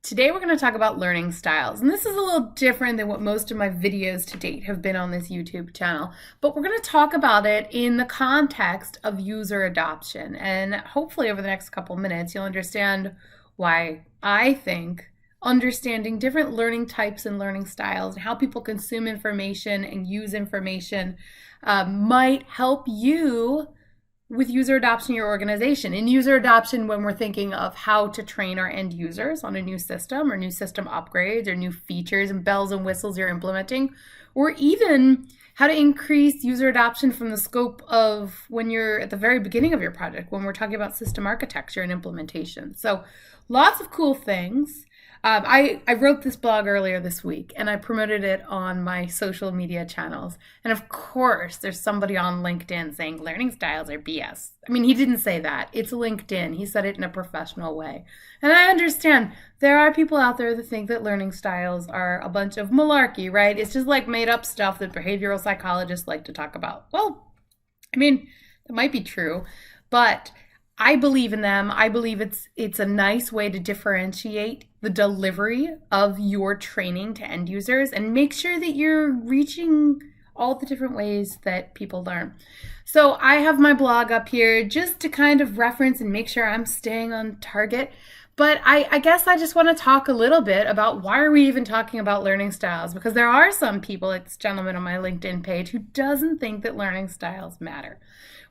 Today we're going to talk about learning styles, and this is a little different than what most of my videos to date have been on this YouTube channel, but we're going to talk about it in the context of user adoption, and hopefully over the next couple minutes you'll understand why I think understanding different learning types and learning styles and how people consume information and use information might help you with user adoption in your organization. In user adoption, when we're thinking of how to train our end users on a new system or new system upgrades or new features and bells and whistles you're implementing, or even how to increase user adoption from the scope of when you're at the very beginning of your project, when we're talking about system architecture and implementation. So lots of cool things. I wrote this blog earlier this week and I promoted it on my social media channels. And of course, there's somebody on LinkedIn saying learning styles are BS. I mean, he didn't say that. It's LinkedIn. He said it in a professional way. And I understand there are people out there that think that learning styles are a bunch of malarkey, right? It's just like made up stuff that behavioral psychologists like to talk about. Well, I mean, that might be true, but I believe in them. I believe it's a nice way to differentiate the delivery of your training to end users and make sure that you're reaching all the different ways that people learn. So I have my blog up here just to kind of reference and make sure I'm staying on target. But I guess I just want to talk a little bit about why are we even talking about learning styles? Because there are some people, like this gentleman on my LinkedIn page, who doesn't think that learning styles matter.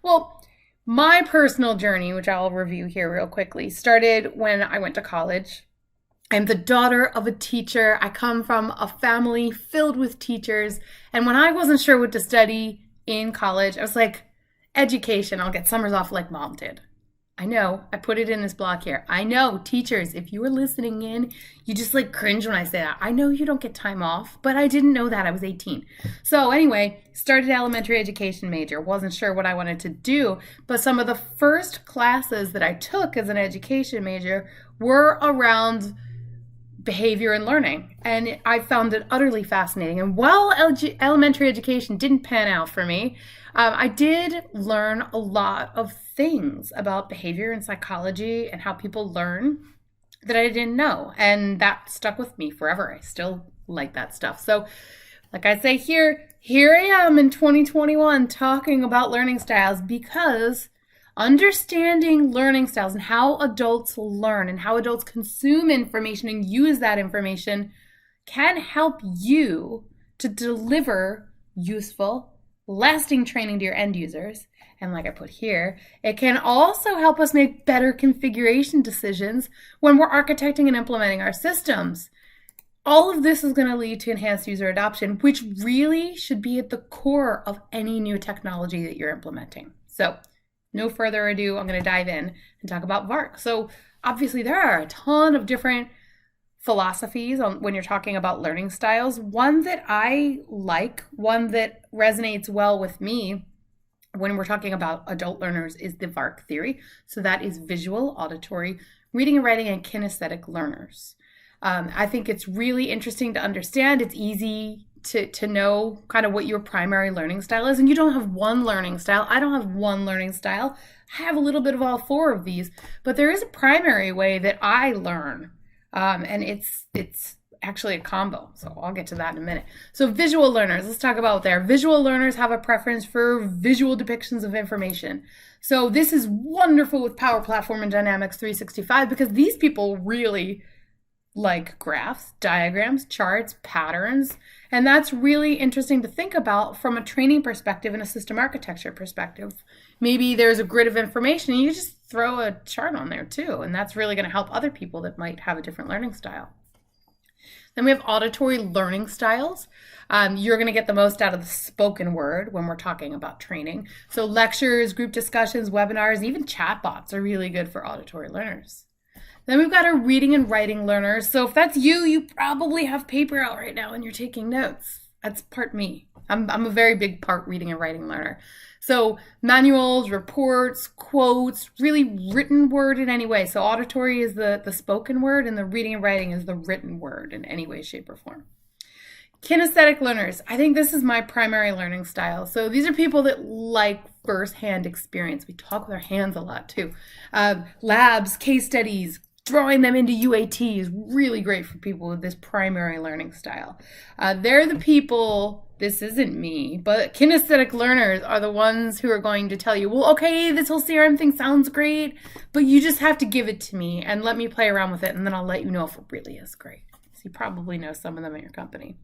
Well, my personal journey, which I'll review here real quickly, started when I went to college. I'm the daughter of a teacher. I come from a family filled with teachers. And when I wasn't sure what to study in college, I was like, education, I'll get summers off like mom did. I know, I put it in this block here. I know, teachers, if you were listening in, you just like cringe when I say that. I know you don't get time off, but I didn't know that. I was 18. So anyway, started elementary education major. Wasn't sure what I wanted to do, but some of the first classes that I took as an education major were around behavior and learning. And I found it utterly fascinating. And while elementary education didn't pan out for me, I did learn a lot of things about behavior and psychology and how people learn that I didn't know. And that stuck with me forever. I still like that stuff. So like I say here I am in 2021 talking about learning styles, because understanding learning styles and how adults learn and how adults consume information and use that information can help you to deliver useful, lasting training to your end users. And like I put here, it can also help us make better configuration decisions when we're architecting and implementing our systems. All of this is going to lead to enhanced user adoption, which really should be at the core of any new technology that you're implementing. So no further ado, I'm going to dive in and talk about VARK. So obviously there are a ton of different philosophies on when you're talking about learning styles. One that I like, one that resonates well with me when we're talking about adult learners, is the VARK theory. So that is visual, auditory, reading and writing, and kinesthetic learners. I think it's really interesting to understand. It's easy to know kind of what your primary learning style is. And you don't have one learning style. I don't have one learning style. I have a little bit of all four of these, but there is a primary way that I learn. And it's actually a combo. So I'll get to that in a minute. So visual learners, let's talk about there. Visual learners have a preference for visual depictions of information. So this is wonderful with Power Platform and Dynamics 365 because these people really like graphs, diagrams, charts, patterns. And that's really interesting to think about from a training perspective and a system architecture perspective. Maybe there's a grid of information and you just throw a chart on there too. And that's really going to help other people that might have a different learning style. Then we have auditory learning styles. You're going to get the most out of the spoken word when we're talking about training. So lectures, group discussions, webinars, even chatbots are really good for auditory learners. Then we've got our reading and writing learners. So if that's you, you probably have paper out right now and you're taking notes. That's part me. I'm a very big part reading and writing learner. So manuals, reports, quotes, really written word in any way. So auditory is the spoken word and the reading and writing is the written word in any way, shape, or form. Kinesthetic learners. I think this is my primary learning style. So these are people that like firsthand experience. We talk with our hands a lot too. Labs, case studies, throwing them into UAT is really great for people with this primary learning style. They're the people, this isn't me, but kinesthetic learners are the ones who are going to tell you, well, okay, this whole CRM thing sounds great, but you just have to give it to me and let me play around with it, and then I'll let you know if it really is great. So you probably know some of them at your company.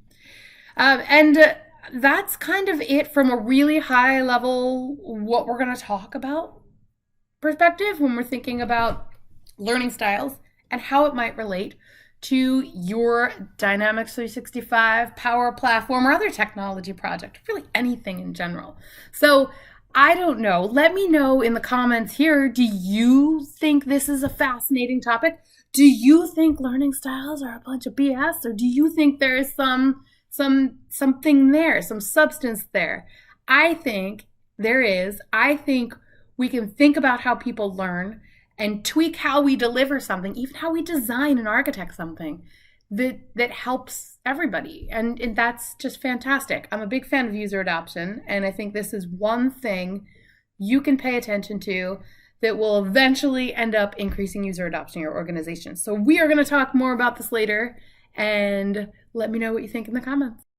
That's kind of it from a really high level, what we're going to talk about perspective when we're thinking about learning styles and how it might relate to your Dynamics 365 Power Platform or other technology project, really anything in general. So I don't know. Let me know in the comments here. Do you think this is a fascinating topic? Do you think learning styles are a bunch of BS, or do you think there is something there, some substance there? I think there is. I think we can think about how people learn and tweak how we deliver something, even how we design and architect something that helps everybody. And that's just fantastic. I'm a big fan of user adoption, and I think this is one thing you can pay attention to that will eventually end up increasing user adoption in your organization. So we are going to talk more about this later, and let me know what you think in the comments.